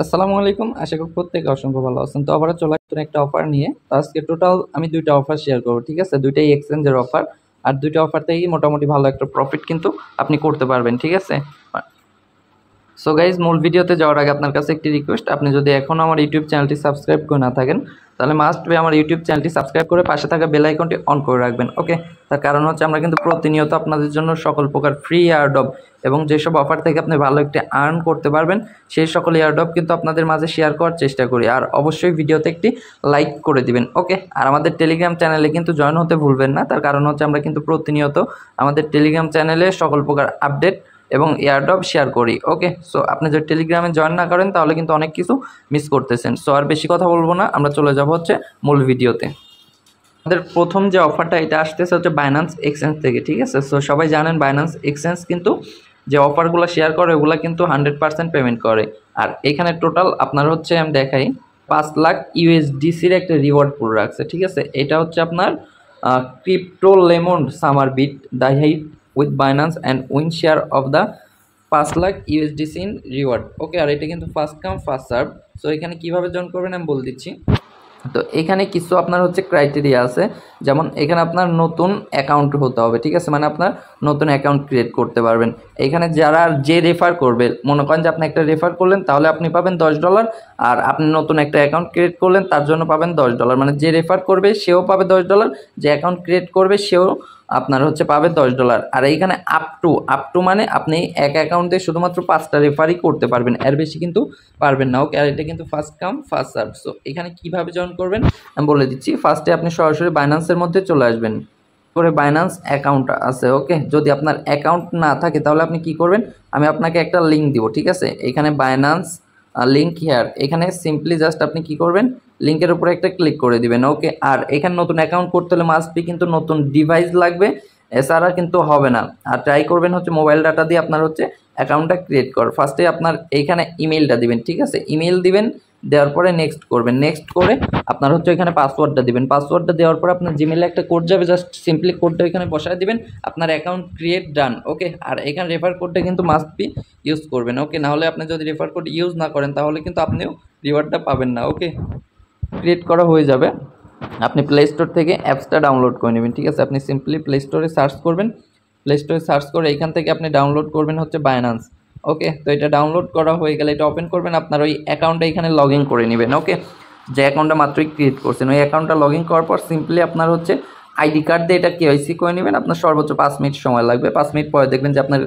আসসালামু আলাইকুম। আশা করি প্রত্যেকে অসংখ্য ভালো আছেন। তো আবারও চলে আসলাম একটা অফার নিয়ে। তো আজকে টোটাল আমি ২ টা অফার শেয়ার করব। ঠিক আছে? ২ টাই এক্সচেঞ্জের অফার। আর ২ টা অফার থেকেই মোটামুটি ভালো একটা প্রফিট কিন্তু আপনি করতে পারবেন। ঠিক আছে? সো গাইজ মূল ভিডিওতে যাওয়ার আগে আপনার কাছে একটি রিকোয়েস্ট, আপনি যদি এখনও আমার ইউটিউব চ্যানেলটি সাবস্ক্রাইব করে না থাকেন তাহলে মাস্ট বি আমার ইউটিউব চ্যানেলটি সাবস্ক্রাইব করে পাশে থাকা বেল আইকনটি অন করে রাখবেন। ওকে, তার কারণ হচ্ছে আমরা কিন্তু প্রতিনিয়ত আপনাদের জন্য সকল প্রকার ফ্রি এয়ারড্রপ এবং যেসব অফার থেকে আপনি ভালো একটি আর্ন করতে পারবেন সেই সকল এয়ারড্রপ কিন্তু আপনাদের মাঝে শেয়ার করার চেষ্টা করি। আর অবশ্যই ভিডিওতে একটি লাইক করে দিবেন। ওকে, আর আমাদের টেলিগ্রাম চ্যানেলে কিন্তু জয়েন হতে ভুলবেন না। তার কারণ হচ্ছে আমরা কিন্তু প্রতিনিয়ত আমাদের টেলিগ্রাম চ্যানেলে সকল প্রকার আপডেট এবং এয়ারড্রপ শেয়ার করি। ওকে, সো আপনি যদি টেলিগ্রামে জয়েন না করেন তাহলে কিন্তু অনেক কিছু মিস করতেছেন। সো আর বেশি কথা বলবো না, আমরা চলে যাব হচ্ছে মূল ভিডিওতে। আমাদের প্রথম যে অফারটা এটা আসতেছে হচ্ছে বাইন্যান্স এক্সচেঞ্জ থেকে। ঠিক আছে? সো সবাই জানেন বাইন্যান্স এক্সচেঞ্জ কিন্তু যে অফারগুলো শেয়ার করে ওগুলো কিন্তু 100% পেমেন্ট করে। আর এখানে টোটাল আপনার হচ্ছে আমি দেখাই 5 লাখ ইউএসডিসির একটা রিওয়ার্ড পুল রাখছে। ঠিক আছে? এটা হচ্ছে আপনার crypto lemon summer beat the height with Binance and win share of the 5 lakh USDC in reward. Okay, আর এটা কিন্তু first come first serve. So এখানে কীভাবে জয়েন করবেন আমি বলে দিচ্ছি। তো এখানে কিছু আপনার হচ্ছে ক্রাইটেরিয়া আছে, যেমন এখানে আপনার নতুন অ্যাকাউন্ট হতে হবে। ঠিক আছে? মানে আপনার নতুন অ্যাকাউন্ট ক্রিয়েট করতে পারবেন। এখানে যারা যে রেফার করবে, মনে করেন যে আপনি একটা রেফার করলেন তাহলে আপনি পাবেন $10, আর আপনি নতুন একটা অ্যাকাউন্ট ক্রিয়েট করলেন তার জন্য পাবেন $10। মানে যে রেফার করবে সেও পাবে $10, যে অ্যাকাউন্ট ক্রিয়েট করবে সেও আপনার হচ্ছে পাবে $10। আর এইখানে আপ টু মানে আপনি এক অ্যাকাউন্ট দিয়ে শুধুমাত্র 5টা রেফারই করতে পারবেন, এর বেশি কিন্তু পারবেন না। ওকে, আর এটা কিন্তু first come first serve. So এখানে কীভাবে জয়েন করবেন আমি বলে দিচ্ছি। ফার্স্টে আপনি সরাসরি বাইন্যান্সের মধ্যে চলে আসবেন, করে বাইন্যান্স অ্যাকাউন্ট আছে। ওকে, যদি আপনার অ্যাকাউন্ট না থাকে তাহলে আপনি কি করবেন, আমি আপনাকে একটা লিঙ্ক দিব। ঠিক আছে? এখানে বাইন্যান্স লিঙ্ক হেয়ার, এখানে সিম্পলি জাস্ট আপনি কি করবেন, লিঙ্কের উপরে একটা ক্লিক করে দিবেন। ওকে, আর এখানে নতুন অ্যাকাউন্ট করতে হলে মাস্ট বি কিন্তু নতুন ডিভাইস লাগবে, এছাড়া কিন্তু হবে না। আর ট্রাই করবেন হচ্ছে মোবাইল ডাটা দিয়ে আপনার হচ্ছে অ্যাকাউন্টটা ক্রিয়েট কর। ফার্স্টে আপনার এইখানে ইমেলটা দিবেন। ঠিক আছে? ইমেল দিবেন, দেওয়ার পরে নেক্সট করবেন। নেক্সট করে আপনার হচ্ছে এখানে পাসওয়ার্ডটা দিবেন। পাসওয়ার্ডটা দেওয়ার পরে আপনার জিমেলে একটা কোড যাবে, জাস্ট সিম্পলি কোডটা এখানে বসায় দিবেন, আপনার অ্যাকাউন্ট ক্রিয়েট ডান। ওকে, আর এখানে রেফার কোডটা কিন্তু মাস্ট বি ইউজ করবেন। ওকে, নাহলে আপনি যদি রেফার কোড ইউজ না করেন তাহলে কিন্তু আপনিও রিওয়ার্ডটা পাবেন না। ওকে, ক্রিয়েট করা হয়ে যাবে, আপনি প্লে স্টোর থেকে অ্যাপসটা ডাউনলোড করে নেবেন। ঠিক আছে? আপনি সিম্পলি প্লে স্টোরে সার্চ করবেন, প্লে স্টোরে সার্চ করে এইখান থেকে আপনি ডাউনলোড করবেন হচ্ছে বাইন্যান্স। ওকে, তো এটা ডাউনলোড করা হয়ে গেলে এটা ওপেন করবেন, আপনার ওই অ্যাকাউন্টটা এখানে লগ ইন করে নেবেন। ওকে, যে অ্যাকাউন্টটা মাত্রই ক্রিয়েট করছেন ওই অ্যাকাউন্টটা লগ ইন করার পর সিম্পলি আপনার হচ্ছে আইডি কার্ড দিয়ে এটা কেওয়াইসি করে নেবেন। আপনার সর্বোচ্চ 5 মিনিট সময় লাগবে। 5 মিনিট পরে দেখবেন যে আপনার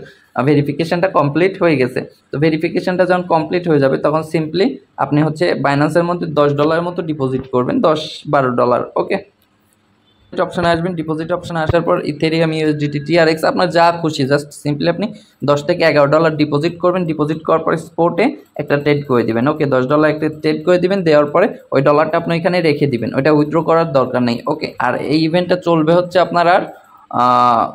ভেরিফিকেশনটা কমপ্লিট হয়ে গেছে। তো ভেরিফিকেশনটা যখন কমপ্লিট হয়ে যাবে তখন সিম্পলি আপনি হচ্ছে বাইন্যান্সের মধ্যে $10 মতো ডিপোজিট করবেন, $10-12। ওকে, অপশনে আসবেন, ডিপোজিট অপশনে আসার পর ইথেরিয়াম, ইউএসডিটি, টিআরএক্স আপনার যা খুশি জাস্ট সিম্পলি আপনি $10 থেকে $11 ডিপোজিট করবেন। ডিপোজিট করার পরে স্পটে একটা ট্রেড করে দিবেন। ওকে, $10 একটা ট্রেড করে দিবেন, দেওয়ার পরে ওই ডলারটা আপনি এখানে রেখে দিবেন, ওইটা উইথড্র করার দরকার নেই। ওকে, আর এই ইভেন্টটা চলবে হচ্ছে আপনার আর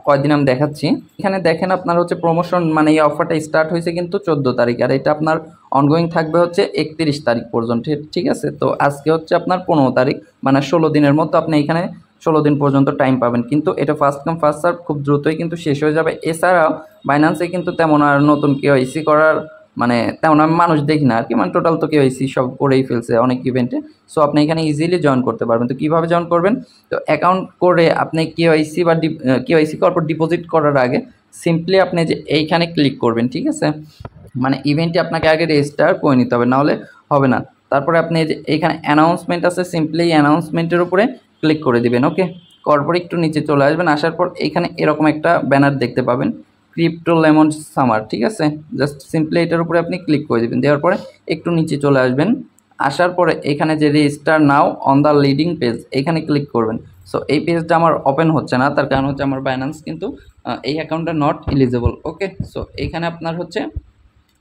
কয়দিন আমি দেখাচ্ছি। এখানে দেখেন আপনার হচ্ছে প্রমোশন, মানে এই অফারটা স্টার্ট হয়েছে কিন্তু 14 তারিখ, আর এটা আপনার অনগোয়িং থাকবে হচ্ছে 31 তারিখ পর্যন্ত। ঠিক আছে? তো আজকে হচ্ছে আপনার 15 তারিখ, মানে 16 দিনের মতো আপনি এখানে 16 দিন পর্যন্ত টাইম পাবেন। কিন্তু এটা ফার্স্ট কাম ফার্স্ট সার্ভ, খুব দ্রুতই কিন্তু শেষ হয়ে যাবে। এছাড়াও বাইন্যান্সে কিন্তু তেমন আর নতুন কেওয়াইসি করার মানে তেমন আমি মানুষ দেখি না আর কি, মানে টোটাল তো কেওয়াইসি সব করেই ফেলছে অনেক ইভেন্টে। সো আপনি এখানে ইজিলি জয়েন করতে পারবেন। তো কীভাবে জয়েন করবেন, তো অ্যাকাউন্ট করে আপনি কেওয়াইসি বা কেওয়াইসি করার পর ডিপোজিট করার আগে সিম্পলি আপনি যে এইখানে ক্লিক করবেন। ঠিক আছে? মানে ইভেন্টে আপনাকে আগে রেজিস্টার করে নিতে হবে, নাহলে হবে না। তারপরে আপনি যে এইখানে অ্যানাউন্সমেন্ট আছে, সিম্পলি অ্যানাউন্সমেন্টের উপরে ক্লিক করে দিবেন। ওকে, করার পরে একটু নিচে চলে আসবেন, আসার পর এইখানে এরকম একটা ব্যানার দেখতে পাবেন, ক্রিপ্টো লেমন সামার। ঠিক আছে? জাস্ট সিম্পলি এটার উপরে আপনি ক্লিক করে দেবেন, দেওয়ার পরে একটু নিচে চলে আসবেন, আসার পরে এখানে যে register now on the leading page এখানে ক্লিক করবেন। সো এই পেজটা আমার ওপেন হচ্ছে না, তার কারণ হচ্ছে আমার বাইন্যান্স কিন্তু এই অ্যাকাউন্টটা নট এলিজিবল। ওকে, সো এইখানে আপনার হচ্ছে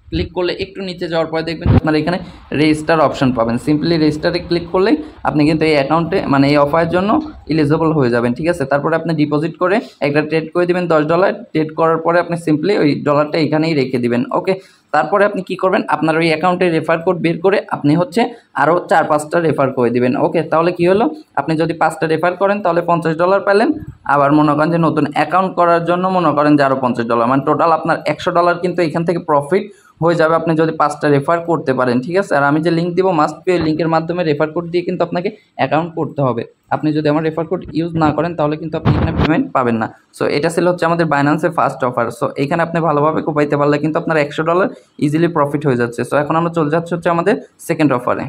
ক্লিক করলে একটু নিচে যাওয়ার পরে দেখবেন আপনার এখানে রেজিস্টার অপশন পাবেন। সিম্পলি রেজিস্টারে ক্লিক করলেই আপনি কিন্তু এই অ্যাকাউন্টে মানে এই অফারের জন্য এলিজিবল হয়ে যাবেন। ঠিক আছে? তারপরে আপনি ডিপোজিট করে একটা ট্রেড করে দিবেন $10। ট্রেড করার পরে আপনি সিম্পলি ওই ডলারটা এখানেই রেখে দিবেন। ওকে, তারপরে আপনি কি করবেন, আপনার ওই অ্যাকাউন্টে রেফার কোড বের করে আপনি হচ্ছে আরও 4-5টা রেফার করে দিবেন। ওকে, তাহলে কি হলো, আপনি যদি 5টা রেফার করেন তাহলে $50 পেলেন। আবার মনে করেন যে নতুন অ্যাকাউন্ট করার জন্য মনে করেন যে আরও $50, মানে টোটাল আপনার $100 কিন্তু এখান থেকে প্রফিট হয়ে যাবে আপনি যদি 5টা রেফার করতে পারেন। ঠিক আছে, আর আমি যে লিঙ্ক দিব মাস্ট বি, লিঙ্কের মাধ্যমে রেফার কোড দিয়ে কিন্তু আপনাকে অ্যাকাউন্ট করতে হবে। আপনি যদি আমার রেফার কোড ইউজ না করেন তাহলে কিন্তু আপনি এখানে পেমেন্ট পাবেন না। সো এটা ছিল হচ্ছে আমাদের বাইন্যান্সের ফার্স্ট অফার। সো এখানে আপনি ভালোভাবে কোপাইতে পারলে কিন্তু আপনার $100 ইজিলি প্রফিট হয়ে যাচ্ছে। সো এখন আমরা চলে যাচ্ছি হচ্ছে আমাদের সেকেন্ড অফারে।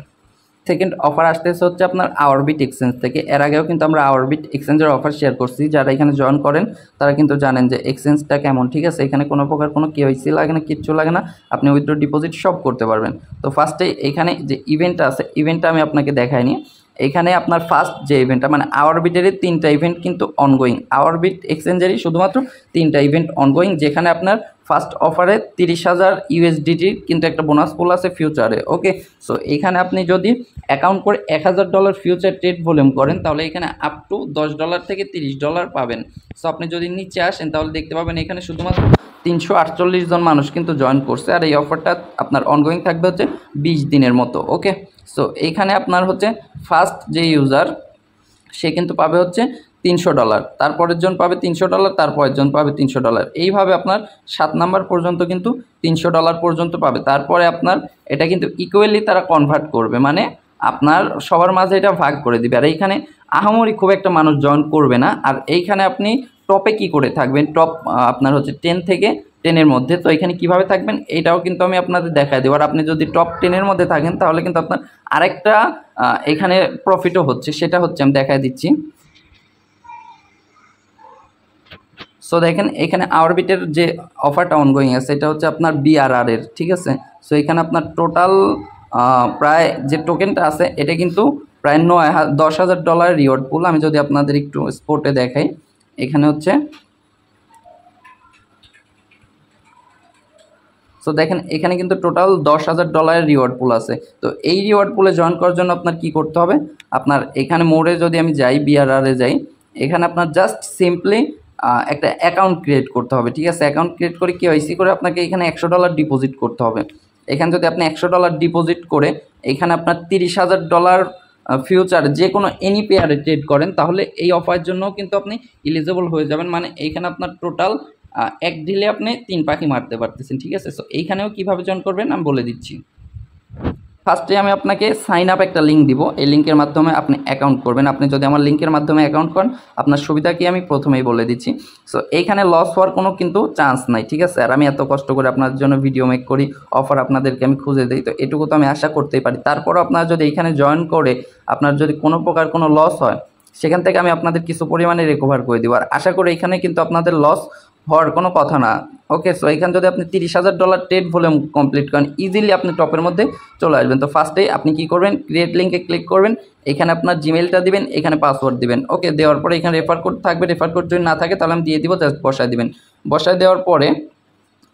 সেকেন্ড অফার আসতেছে হচ্ছে আপনার আওয়ারবিট এক্সচেঞ্জ থেকে। এর আগেও কিন্তু আমরা আওয়ারবিট এক্সচেঞ্জের অফার শেয়ার করছি, যারা এখানে জয়েন করেন তারা কিন্তু জানেন যে এক্সচেঞ্জটা কেমন। ঠিক আছে, এখানে কোনো প্রকার কোনো কেওয়াইসি লাগে না, কিচ্ছু লাগে না, আপনি উইথড্র ডিপোজিট সব করতে পারবেন। তো ফার্স্টে এখানে যে ইভেন্টটা আছে, ইভেন্টটা আমি আপনাকে দেখাইনি। এখানে আপনার ফার্স্ট যে ইভেন্টটা, মানে আওয়ারবিটেরই 3টা ইভেন্ট কিন্তু অনগোয়িং, আওয়ারবিট এক্সচেঞ্জেরই শুধুমাত্র 3টা ইভেন্ট অনগোয়িং, যেখানে আপনার ফার্স্ট অফারে 30,000 USDT কিন্তু একটা বোনাস পুল আছে ফিউচারে। ওকে, সো এখানে আপনি যদি অ্যাকাউন্ট করে $1,000 ফিউচার ট্রেড ভলিউম করেন তাহলে এখানে আপ টু $10 থেকে $30 পাবেন। সো আপনি যদি নিচে আসেন তাহলে দেখতে পাবেন এখানে শুধুমাত্র 348 জন মানুষ কিন্তু জয়েন করছে, আর এই অফারটা আপনার অনগোয়িং থাকবে হচ্ছে 20 দিনের মতো। ওকে, সো এইখানে আপনার হচ্ছে ফার্স্ট যে ইউজার সে কিন্তু পাবে হচ্ছে $300, তারপরের জন পাবে $300, তারপরের জন পাবে $300, এইভাবে আপনার 7 নাম্বার পর্যন্ত কিন্তু $300 পর্যন্ত পাবে। তারপরে আপনার এটা কিন্তু ইকুয়ালি তারা কনভার্ট করবে, মানে আপনার সবার মাঝে এটা ভাগ করে দিবে। আর এইখানে আহামরি খুব একটা মানুষ জয়েন করবে না। আর এইখানে আপনি টপে কি করে থাকবেন, টপ আপনার হচ্ছে 10 থেকে 10-এর মধ্যে। তো এখানে কিভাবে থাকবেন এটাও কিন্তু আমি আপনাদের দেখাই দেবো। আর আপনি যদি টপ 10-এর মধ্যে থাকেন তাহলে কিন্তু আপনার আরেকটা এখানে প্রফিটও হচ্ছে, সেটা হচ্ছে আমি দেখাই দিচ্ছি। সো দেখেন এখানে আওয়ারবিটের যে অফারটা অনগোয়িং আছে এটা হচ্ছে আপনার BRR এর। ঠিক আছে, সো এখানে আপনার টোটাল প্রায় যে টোকেনটা আছে এটা কিন্তু প্রায় $10,000 রিওয়ার্ড পুল। আমি যদি আপনাদের একটু স্পোর্টে দেখাই, এখানে হচ্ছে সো দেখেন এখানে কিন্তু টোটাল $10,000 রিওয়ার্ড পুল আছে। তো এই রিওয়ার্ড পুলে জয়েন করার জন্য আপনার কি করতে হবে, আপনার এখানে মোড়ে যদি আমি যাই, BRR-এ যাই, এখানে আপনার জাস্ট সিম্পলি একটা অ্যাকাউন্ট ক্রিয়েট করতে হবে। ঠিক আছে, অ্যাকাউন্ট ক্রিয়েট করে কেওয়াইসি করে আপনাকে এখানে $100 ডিপোজিট করতে হবে। এখানে যদি আপনি $100 ডিপোজিট করে এখানে আপনার $30,000 ফিউচার যে কোনো এনি পেয়ারে ট্রেড করেন তাহলে এই অফারের জন্যও কিন্তু আপনি এলিজিবল হয়ে যাবেন। মানে এইখানে আপনার টোটাল এক ঢিলে আপনি 3 পাখি মারতে পারতেছেন। ঠিক আছে, সো এইখানেও কীভাবে জয়েন করবেন আমি বলে দিচ্ছি। ফার্স্টে আমি আপনাকে সাইন আপ একটা লিঙ্ক দিব, এই লিঙ্কের মাধ্যমে আপনি অ্যাকাউন্ট করবেন। আপনি যদি আমার লিঙ্কের মাধ্যমে অ্যাকাউন্ট করেন আপনার সুবিধা কি আমি প্রথমেই বলে দিচ্ছি। সো এইখানে লস হওয়ার কোনো কিন্তু চান্স নাই। ঠিক আছে, আর আমি এত কষ্ট করে আপনাদের জন্য ভিডিও মেক করি, অফার আপনাদেরকে আমি খুঁজে দিই, তো এটুকু তো আমি আশা করতেই পারি। তারপরও আপনারা যদি এইখানে জয়েন করে আপনার যদি কোনো প্রকার কোনো লস হয় সেখান থেকে আমি আপনাদের কিছু পরিমাণে রিকভার করে দিব। আর আশা করি এখানে কিন্তু আপনাদের লস হওয়ার কোনো কথা না। ওকে, সো এখানে যদি আপনি $30,000 ট্রেড ভলিউম কমপ্লিট করেন ইজিলি আপনি টপের মধ্যে চলে আসবেন। তো ফার্স্টেই আপনি কি করবেন, ক্রিয়েট লিঙ্কে ক্লিক করবেন, এখানে আপনার জিমেলটা দিবেন, এখানে পাসওয়ার্ড দিবেন। ওকে, দেওয়ার পরে এখানে রেফার কোড থাকবে, রেফার কোড যদি না থাকে তাহলে আমি দিয়ে দিব, জাস্ট বসায় দিবেন। বসায় দেওয়ার পরে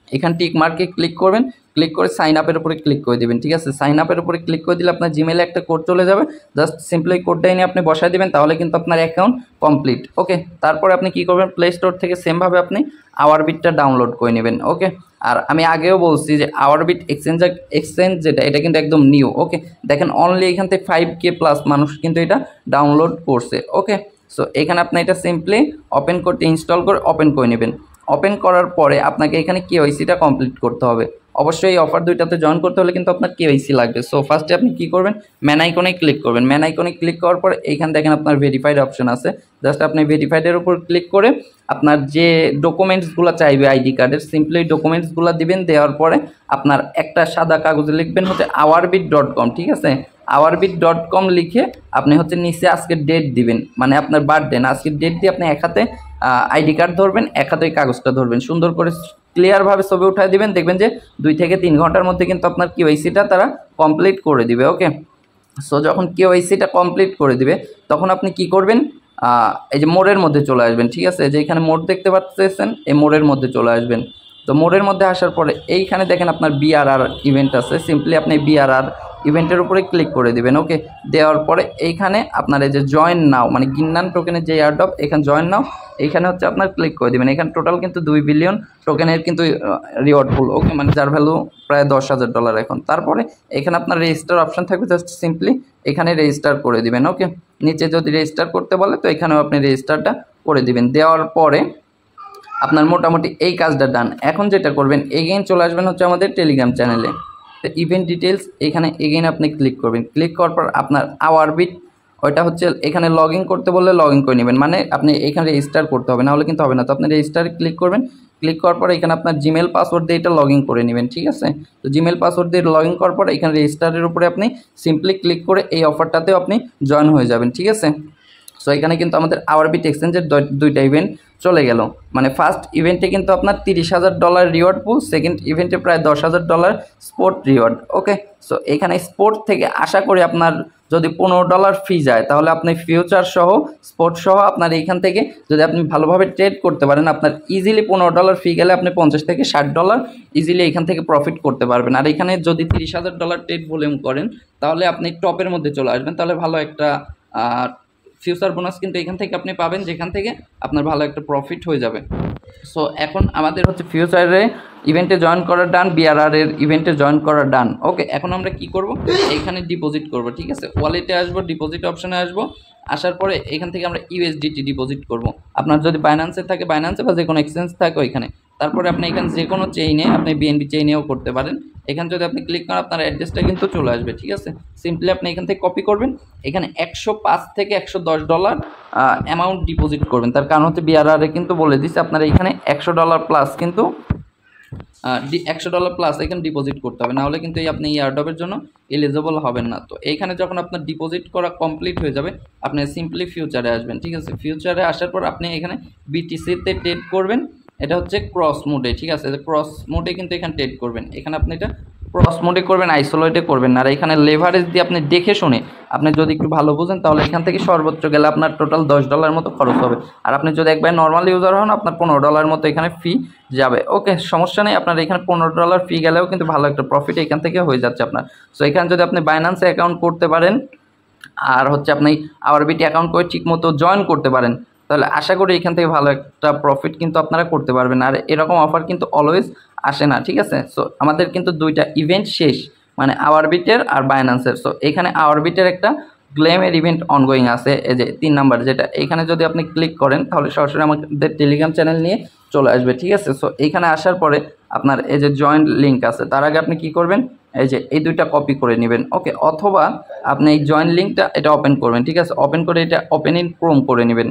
এখানে টিক মার্কে ক্লিক করবেন, ক্লিক করে সাইন আপের উপরে ক্লিক করে দেবেন। ঠিক আছে, সাইন আপের উপরে ক্লিক করে দিলে আপনার জিমেলে একটা কোড চলে যাবে, জাস্ট সিম্পলি কোডটাই নিয়ে আপনি বসায় দেবেন, তাহলে কিন্তু আপনার অ্যাকাউন্ট কমপ্লিট। ওকে, তারপরে আপনি কী করবেন, প্লে স্টোর থেকে সেমভাবে আপনি আওয়ারবিটটা ডাউনলোড করে নেবেন। ওকে, আর আমি আগেও বলছি যে আওয়ারবিট এক্সচেঞ্জ যেটা এটা কিন্তু একদম নিউ। ওকে, দেখেন অনলি এখান থেকে 5K প্লাস মানুষ কিন্তু এটা ডাউনলোড করছে। ওকে, সো এখানে আপনি এটা সিম্পলি ওপেন করতে ইনস্টল করে ওপেন করে নেবেন। ওপেন করার পরে আপনাকে এখানে কেওয়াইসিটা কমপ্লিট করতে হবে। অবশ্যই এই অফার দুইটাতে জয়েন করতে হলে কিন্তু আপনার কেওয়াইসি লাগবে। সো ফার্স্টে আপনি কী করবেন, ম্যান আইকনে ক্লিক করবেন। ম্যান আইকনে ক্লিক করার পরে এইখানে দেখেন আপনার ভেরিফাইড অপশন আছে, জাস্ট আপনি ভেরিফাইডের উপর ক্লিক করে আপনার যে ডকুমেন্টসগুলো চাইবে আইডি কার্ডের সিম্পলি ডকুমেন্টসগুলো দিবেন। দেওয়ার পরে আপনার একটা সাদা কাগজে লিখবেন হচ্ছে আওয়ারবিট.com। ঠিক আছে, আওয়ারবিট.com লিখে আপনি হচ্ছে নিচে আজকের ডেট দিবেন, মানে আপনার বার্থডে না, আজকের ডেট দিয়ে আপনি এক হাতে আইডি কার্ড ধরবেন, এক হাতে ওই কাগজটা ধরবেন, সুন্দর করে ক্লিয়ারভাবে ছবি উঠায় দিবেন। দেখবেন যে 2 থেকে 3 ঘন্টার মধ্যে কিন্তু আপনার কেওয়াইসিটা তারা কমপ্লিট করে দিবে। ওকে, সো যখন কেওয়াইসিটা কমপ্লিট করে দিবে তখন আপনি কি করবেন, এই যে মোড়ের মধ্যে চলে আসবেন। ঠিক আছে, যে এখানে মোড় দেখতে পাচ্ছেন, এই মোড়ের মধ্যে চলে আসবেন। তো মোড়ের মধ্যে আসার পরে এইখানে দেখেন আপনার BRR ইভেন্ট আছে, সিম্পলি আপনি BRR ইভেন্টের উপরে ক্লিক করে দিবেন। ওকে, দেওয়ার পরে এইখানে আপনার এই যে জয়েন নাও মানে গিন্নান টোকেনের যে এয়ারড্রপ, এখানে জয়েন নাও, এইখানে হচ্ছে আপনার ক্লিক করে দিবেন। এখানে টোটাল কিন্তু 2 বিলিয়ন টোকেনের কিন্তু রিওয়ার্ড পুল। ওকে, মানে যার ভ্যালু প্রায় $10,000 এখন। তারপরে এখানে আপনার রেজিস্টার অপশন থাকবে, জাস্ট সিম্পলি এখানে রেজিস্টার করে দিবেন। ওকে, নিচে যদি রেজিস্টার করতে বলে তো এখানেও আপনি রেজিস্টারটা করে দিবেন। দেওয়ার পরে আপনার মোটামুটি এই কাজটা ডান। এখন যেটা করবেন, এগেইন চলে আসবেন হচ্ছে আমাদের টেলিগ্রাম চ্যানেলে। তো ইভেন্ট ডিটেলস এখানে এগেইন আপনি ক্লিক করবেন। ক্লিক করার পর আপনার আওয়ারবিট ওইটা হচ্ছে এখানে লগ ইন করতে বললে লগ ইন করে নেবেন, মানে আপনি এখানে রেজিস্টার করতে হবে, নাহলে কিন্তু হবে না। তো আপনি রেজিস্টারে ক্লিক করবেন। ক্লিক করার পর এখানে আপনার জিমেল পাসওয়ার্ড দিয়ে এটা লগ ইন করে নেবেন, ঠিক আছে। তো জিমেল পাসওয়ার্ড দিয়ে লগ ইন করার পর এখানে রেজিস্টারের উপরে আপনি সিম্পলি ক্লিক করে এই অফারটাতেও আপনি জয়েন হয়ে যাবেন, ঠিক আছে। সো এখানে কিন্তু আমাদের আওয়ারবিট এক্সচেঞ্জের দুইটা ইভেন্ট চলে গেল। মানে ফার্স্ট ইভেন্টে কিন্তু আপনার $30,000 রিওয়ার্ড পুল, সেকেন্ড ইভেন্টে প্রায় $10,000 স্পোর্ট রিওয়ার্ড। ওকে, সো এখানে স্পোর্ট থেকে আশা করি আপনার যদি $15 ফি যায়, তাহলে আপনি ফিউচার সহ স্পোর্ট সহ আপনার এইখান থেকে যদি আপনি ভালোভাবে ট্রেড করতে পারেন, আপনার ইজিলি $15 ফি গেলে আপনি $50 থেকে $60 ইজিলি এখান থেকে প্রফিট করতে পারবেন। আর এখানে যদি $30,000 ট্রেড ভলিউম করেন, তাহলে আপনি টপের মধ্যে চলে আসবেন, তাহলে ভালো একটা ফিউচার বোনাস কিন্তু এখান থেকে আপনি পাবেন, যেখান থেকে আপনার ভালো একটা প্রফিট হয়ে যাবে। সো এখন আমাদের হচ্ছে ফিউচারে ইভেন্টে জয়েন করা ডান, বিআরআর এর ইভেন্টে জয়েন করা ডান। ওকে, এখন আমরা কি করব, এখানে ডিপোজিট করব, ঠিক আছে। ওয়ালেটে আসবো, ডিপোজিট অপশনে আসবো, আসার পরে এখান থেকে আমরা ইউএসডিটি ডিপোজিট করব। আপনার যদি বাইন্যান্সে থাকে বাইন্যান্সে, বা যে কোনো এক্সচেঞ্জ থাকে ওইখানে। তারপরে আপনি এখানে যে কোনো চেইনে, আপনি বিএনবি চেইনেও করতে পারেন। এখানে যদি আপনি ক্লিক করেন আপনার অ্যাড্রেসটা কিন্তু চলে আসবে, ঠিক আছে। সিম্পলি আপনি এখান থেকে কপি করবেন, এখানে $105 থেকে $110 অ্যামাউন্ট ডিপোজিট করবেন। তার কারণ হচ্ছে বিআরআর কিন্তু বলে দিচ্ছে আপনার এখানে $100 প্লাস কিন্তু $100 প্লাস এখানে ডিপোজিট করতে হবে, নাহলে কিন্তু আপনি এই এয়ারড্রপের জন্য এলিজিবল হবেন না। তো এইখানে যখন আপনার ডিপোজিট করা কমপ্লিট হয়ে যাবে, আপনি সিম্পলি ফিউচারে আসবেন, ঠিক আছে। ফিউচারে আসার পর আপনি এখানে বিটিসিতে ট্রেড করবেন। এটা হচ্ছে ক্রস মোডে, ঠিক আছে। ক্রস মোডে কিন্তু এখানে ট্রেড করবেন। এখানে আপনি এটা ক্রস মোডে করবেন, আইসোলেটে করবেন না। আর এখানে লেভারেজ দিয়ে আপনি দেখে শুনে, আপনি যদি একটু ভালো বুঝেন, তাহলে এখান থেকে সর্বোচ্চ গেলে আপনার টোটাল $10 মতো খরচ হবে। আর আপনি যদি একবার নর্মাল ইউজার হন, আপনার $15 মতো এখানে ফি যাবে। ওকে, সমস্যা নেই, আপনার এখানে $15 ফি গেলেও কিন্তু ভালো একটা প্রফিট এখান থেকে হয়ে যাচ্ছে আপনার। সো এখানে যদি আপনি বাইন্যান্সে অ্যাকাউন্ট করতে পারেন, আর হচ্ছে আপনি আওয়ারবিটি অ্যাকাউন্ট করে ঠিক মতো জয়েন করতে পারেন, তাহলে আশা করি এখান থেকে ভালো একটা প্রফিট কিন্তু আপনারা করতে পারবেন। আর এরকম অফার কিন্তু অলওয়েজ আসে না, ঠিক আছে। সো আমাদের কিন্তু দুইটা ইভেন্ট শেষ, মানে আওয়ারবিটের আর বাইন্যান্সের। সো এখানে আওয়ারবিটের একটা গ্লেমের ইভেন্ট অনগোয়িং আছে, এই যে 3 নাম্বার যেটা, এখানে যদি আপনি ক্লিক করেন তাহলে সরাসরি আমাদের টেলিগ্রাম চ্যানেল নিয়ে চলে আসবে, ঠিক আছে। সো এইখানে আসার পরে আপনার এই যে জয়েন্ট লিঙ্ক আছে, তার আগে আপনি কি করবেন, এই যে এই দুইটা কপি করে নেবেন। ওকে, অথবা আপনি এই জয়েন্ট লিঙ্কটা এটা ওপেন করবেন, ঠিক আছে। ওপেন করে এটা ওপেন ইন ক্রোম করে নেবেন।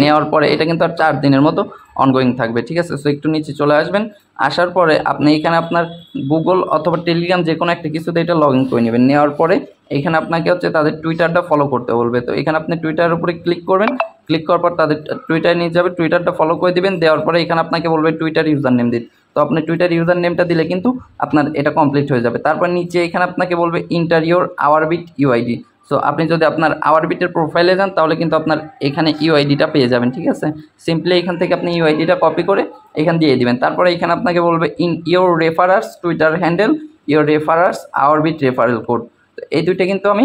নেওয়ার পরে এটা কিন্তু আর 4 দিনের মতো অনগোয়িং থাকবে, ঠিক আছে। সো একটু নিচে চলে আসবেন, আসার পরে আপনি এখানে আপনার গুগল অথবা টেলিগ্রাম যে কোনো একটা কিছুতে এটা লগ ইন করে নেবেন। নেওয়ার পরে এখানে আপনাকে হচ্ছে তাদের টুইটারটা ফলো করতে বলবে। তো এখানে আপনি টুইটারের উপরে ক্লিক করবেন। ক্লিক করার পর তাদের টুইটারে নিয়ে যাবে, টুইটারটা ফলো করে দিবেন। দেওয়ার পরে এখানে আপনাকে বলবে টুইটার ইউজার নেম দিন। তো আপনি টুইটার ইউজার নেমটা দিলে কিন্তু আপনার এটা কমপ্লিট হয়ে যাবে। তারপর নিচে এখানে আপনাকে বলবে ইন্টারিওর আওয়ারবিট ইউআইডি। সো আপনি যদি আপনার আওয়ারবিটের প্রোফাইলে যান, তাহলে কিন্তু আপনার এখানে ইউআইডিটা পেয়ে যাবেন, ঠিক আছে। সিম্পলি এখান থেকে আপনি ইউআইডিটা কপি করে এখানে দিয়ে দিবেন। তারপরে এখানে আপনাকে বলবে in your referrer's Twitter handle your referrer's Ourbit referral code. তো এই দুইটা কিন্তু আমি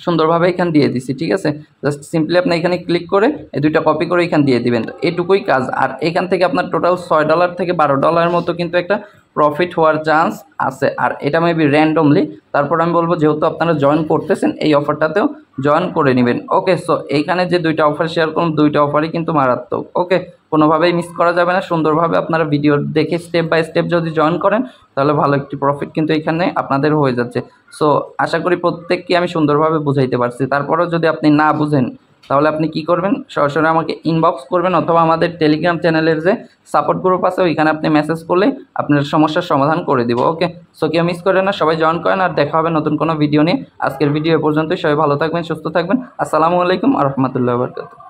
সুন্দরভাবে এখানে দিয়ে দিছি, ঠিক আছে। জাস্ট সিম্পলি আপনি এখানে ক্লিক করে এই দুইটা কপি করে এখানে দিয়ে দিবেন। তো এটুকুই কাজ। আর এখান থেকে আপনার টোটাল $6 থেকে $12 মতো কিন্তু একটা প্রফিট হওয়ার চান্স আছে। আর এটা মেবি র্যান্ডমলি। তারপর আমি বলবো যেহেতু আপনারা জয়েন করতেছেন, এই অফারটাতেও জয়েন করে নেবেন। ওকে, সো এইখানে যে দুইটা অফার শেয়ার করুন, দুইটা অফারই কিন্তু মারাত্মক। ওকে, কোনোভাবেই মিস করা যাবে না। সুন্দরভাবে আপনারা ভিডিও দেখে স্টেপ বাই স্টেপ যদি জয়েন করেন, তাহলে ভালো একটি প্রফিট কিন্তু এখানে আপনাদের হয়ে যাচ্ছে। সো আশা করি প্রত্যেককে আমি সুন্দরভাবে বুঝাইতে পারছি। তারপরেও যদি আপনি না বুঝেন, তাহলে আপনি কি করবেন, সরাসরি আমাকে ইনবক্স করবেন, অথবা আমাদের টেলিগ্রাম চ্যানেলের যে সাপোর্ট গ্রুপ আছে ওইখানে আপনি মেসেজ করলে আপনার সমস্যার সমাধান করে দিব। ওকে, সো কেউ মিস করেন না, সবাই জয়েন করেন। আর দেখা হবে নতুন কোনো ভিডিও নিয়ে। আজকের ভিডিও এ পর্যন্তই। সবাই ভালো থাকবেন, সুস্থ থাকবেন। আসসালামু আলাইকুম আ রহমতুল্লাহি ওয়া বারাকাতুহু।